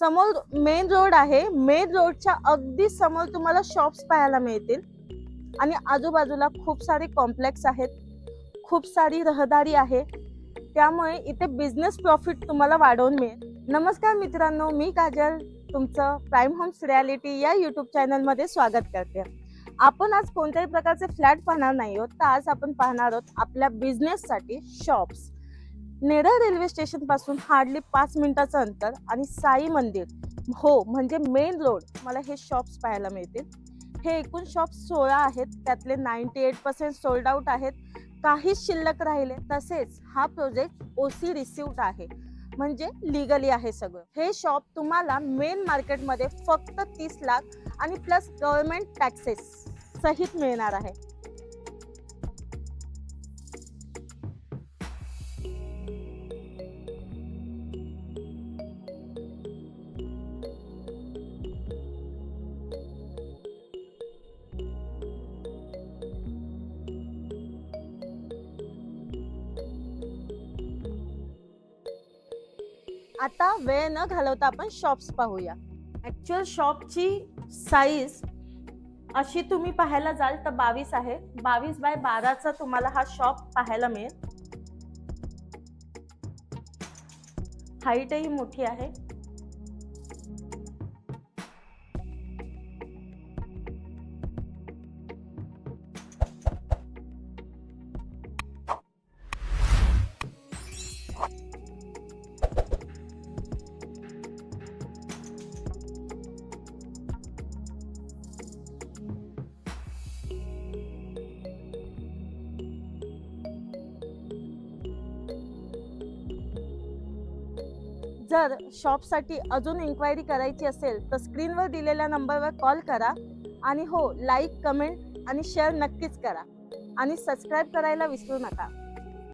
समोर main road आहे. Main रोडच्या अगदी समोर तुम्हाला शॉप्स पाहायला मिळतील आणि आजूबाजूला खूप सारे कॉम्प्लेक्स आहेत, खूप सारी रहदारी आहे. त्यामुळे इथे बिझनेस प्रॉफिट तुम्हाला वाढवून मिळेल. नमस्कार मित्रांनो, मी काजल तुमचं प्राईम होम्स रियालिटी या यूट्यूब चॅनलमध्ये स्वागत करते. आपण आज कोणत्याही प्रकारचे फ्लॅट पाहणार नाही आहोत, तर आज आपण पाहणार आहोत आपल्या बिझनेससाठी शॉप्स. नेरळ रेल्वे स्टेशन पासून हार्डली 5 मिनिटाचं अंतर आणि साई मंदिर हो म्हणजे मेन रोड मला हे शॉप्स पाहायला मिळतील. हे एकूण शॉप्स 16 आहेत, त्यातले 98% सोल्ड आउट आहेत, काहीच शिल्लक राहिले. तसेच हा प्रोजेक्ट ओसी रिसिव्ड आहे, म्हणजे लिगली आहे सगळं. हे शॉप तुम्हाला मेन मार्केटमध्ये फक्त 30 लाख आणि प्लस गव्हर्नमेंट टॅक्सेस सहित मिळणार आहे. आता वेळ न घालवता आपण शॉप्स पाहूया. ऍक्च्युअल शॉपची साईज अशी तुम्ही पाहायला जाल तर 22 आहे. 22x12चा तुम्हाला हा शॉप पाहायला मिळेल. हाईटही मोठी आहे. जर शॉपसाठी अजून इन्क्वायरी करायची असेल तर स्क्रीनवर दिलेल्या नंबरवर कॉल करा. आणि हो, लाईक, कमेंट आणि शेअर नक्कीच करा आणि सबस्क्राईब करायला विसरू नका.